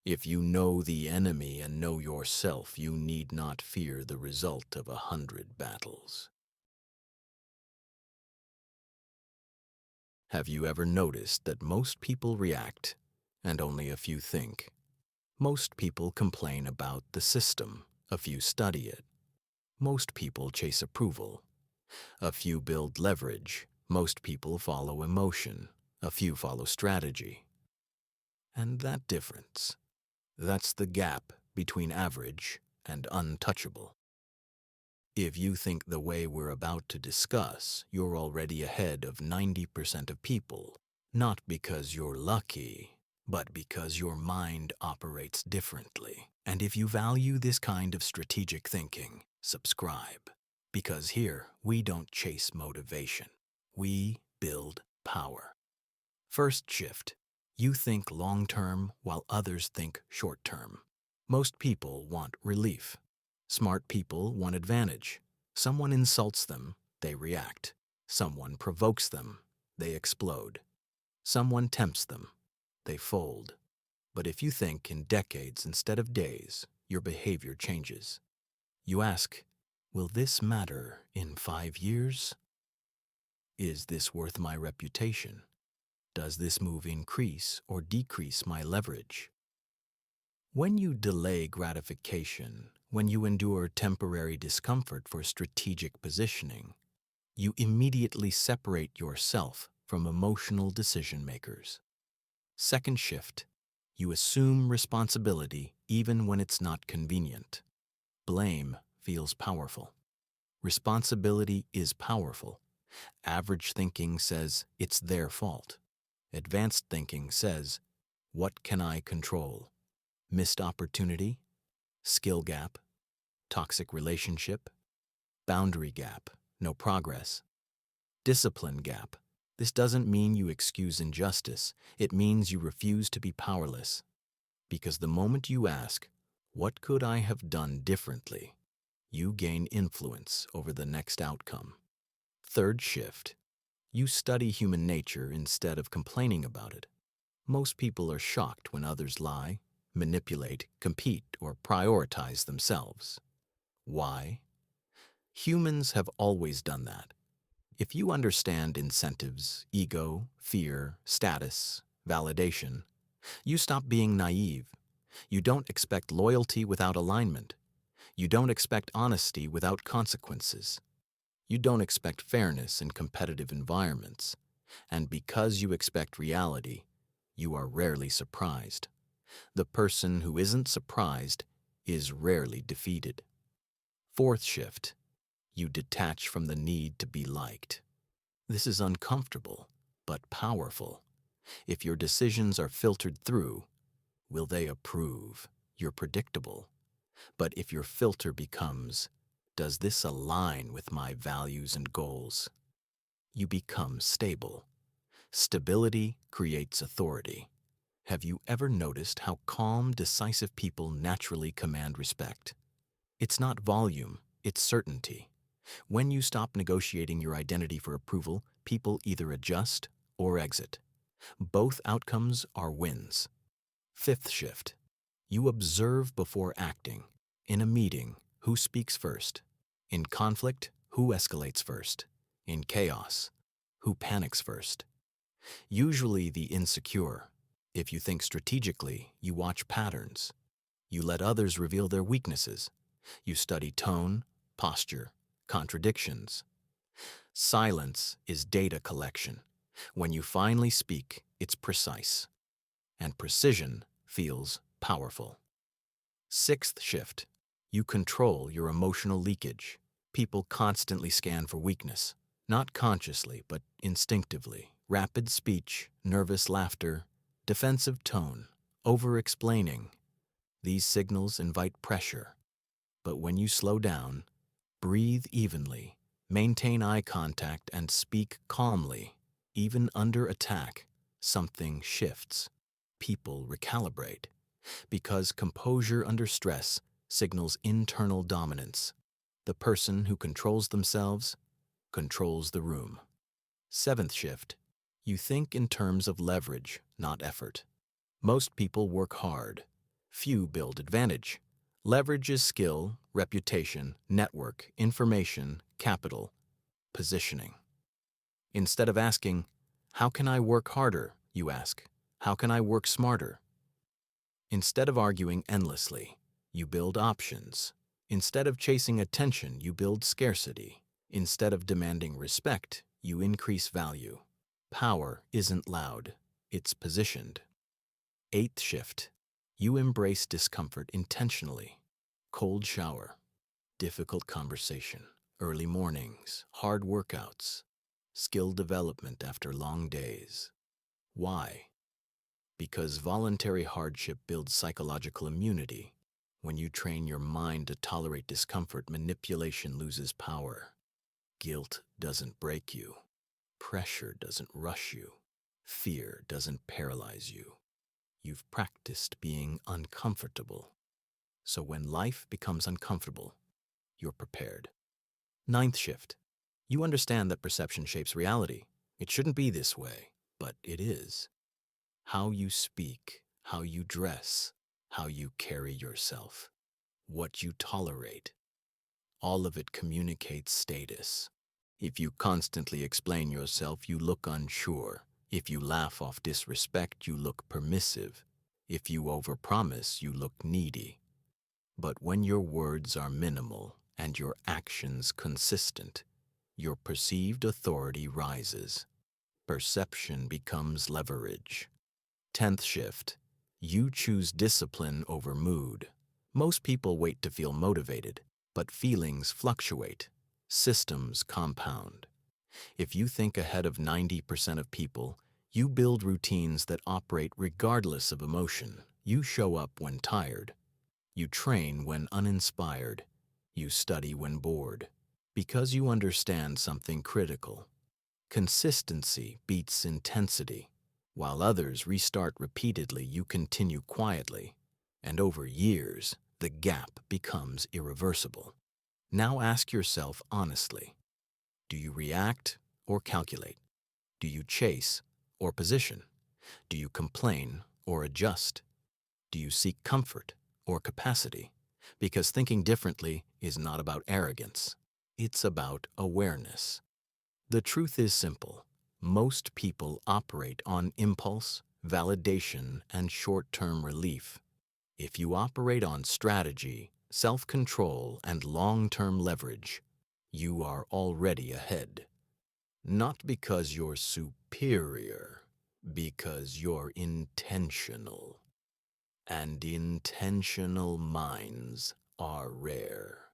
If you know the enemy and know yourself, you need not fear the result of 100 battles. Have you ever noticed that most people react and only a few think? Most people complain about the system, a few study it. Most people chase approval, a few build leverage. Most people follow emotion, a few follow strategy. And that difference, that's the gap between average and untouchable. If you think the way we're about to discuss, you're already ahead of 90% of people, not because you're lucky, but because your mind operates differently. And if you value this kind of strategic thinking, subscribe. Because here, we don't chase motivation. We build power. First shift. You think long-term while others think short-term. Most people want relief. Smart people want advantage. Someone insults them, they react. Someone provokes them, they explode. Someone tempts them, they fold. But if you think in decades instead of days, your behavior changes. You ask, will this matter in 5 years? Is this worth my reputation? Does this move increase or decrease my leverage? When you delay gratification, when you endure temporary discomfort for strategic positioning, you immediately separate yourself from emotional decision makers. Second shift, you assume responsibility even when it's not convenient. Blame feels powerful. Responsibility is powerful. Average thinking says it's their fault. Advanced thinking says, what can I control? Missed opportunity? Skill gap? Toxic relationship? Boundary gap? No progress. Discipline gap? This doesn't mean you excuse injustice. It means you refuse to be powerless. Because the moment you ask, what could I have done differently? You gain influence over the next outcome. Third shift. You study human nature instead of complaining about it. Most people are shocked when others lie, manipulate, compete, or prioritize themselves. Why? Humans have always done that. If you understand incentives, ego, fear, status, validation, you stop being naive. You don't expect loyalty without alignment. You don't expect honesty without consequences. You don't expect fairness in competitive environments. And because you expect reality, you are rarely surprised. The person who isn't surprised is rarely defeated. Fourth shift, you detach from the need to be liked. This is uncomfortable, but powerful. If your decisions are filtered through, will they approve? You're predictable. But if your filter becomes, does this align with my values and goals? You become stable. Stability creates authority. Have you ever noticed how calm, decisive people naturally command respect? It's not volume, it's certainty. When you stop negotiating your identity for approval, people either adjust or exit. Both outcomes are wins. Fifth shift. You observe before acting. In a meeting, who speaks first? In conflict, who escalates first? In chaos, who panics first? Usually the insecure. If you think strategically, you watch patterns. You let others reveal their weaknesses. You study tone, posture, contradictions. Silence is data collection. When you finally speak, it's precise. And precision feels powerful. Sixth shift. You control your emotional leakage. People constantly scan for weakness, not consciously, but instinctively. Rapid speech, nervous laughter, defensive tone, over-explaining. These signals invite pressure. But when you slow down, breathe evenly, maintain eye contact, and speak calmly, even under attack, something shifts. People recalibrate. Because composure under stress signals internal dominance. The person who controls themselves controls the room. Seventh shift. You think in terms of leverage, not effort. Most people work hard. Few build advantage. Leverage is skill, reputation, network, information, capital, positioning. Instead of asking, how can I work harder, you ask, how can I work smarter? Instead of arguing endlessly, you build options. Instead of chasing attention, you build scarcity. Instead of demanding respect, you increase value. Power isn't loud, it's positioned. Eighth shift. You embrace discomfort intentionally. Cold shower, difficult conversation, early mornings, hard workouts, skill development after long days. Why? Because voluntary hardship builds psychological immunity. When you train your mind to tolerate discomfort, manipulation loses power. Guilt doesn't break you. Pressure doesn't rush you. Fear doesn't paralyze you. You've practiced being uncomfortable. So when life becomes uncomfortable, you're prepared. Ninth shift. You understand that perception shapes reality. It shouldn't be this way, but it is. How you speak, how you dress, how you carry yourself, what you tolerate. All of it communicates status. If you constantly explain yourself, you look unsure. If you laugh off disrespect, you look permissive. If you overpromise, you look needy. But when your words are minimal and your actions consistent, your perceived authority rises. Perception becomes leverage. 10th shift. You choose discipline over mood. Most people wait to feel motivated, but feelings fluctuate. Systems compound. If you think ahead of 90% of people, you build routines that operate regardless of emotion. You show up when tired. You train when uninspired. You study when bored. Because you understand something critical. Consistency beats intensity. While others restart repeatedly, you continue quietly. And over years, the gap becomes irreversible. Now ask yourself honestly, do you react or calculate? Do you chase or position? Do you complain or adjust? Do you seek comfort or capacity? Because thinking differently is not about arrogance. It's about awareness. The truth is simple. Most people operate on impulse, validation, and short-term relief. If you operate on strategy, self-control, and long-term leverage, you are already ahead. Not because you're superior, because you're intentional. And intentional minds are rare.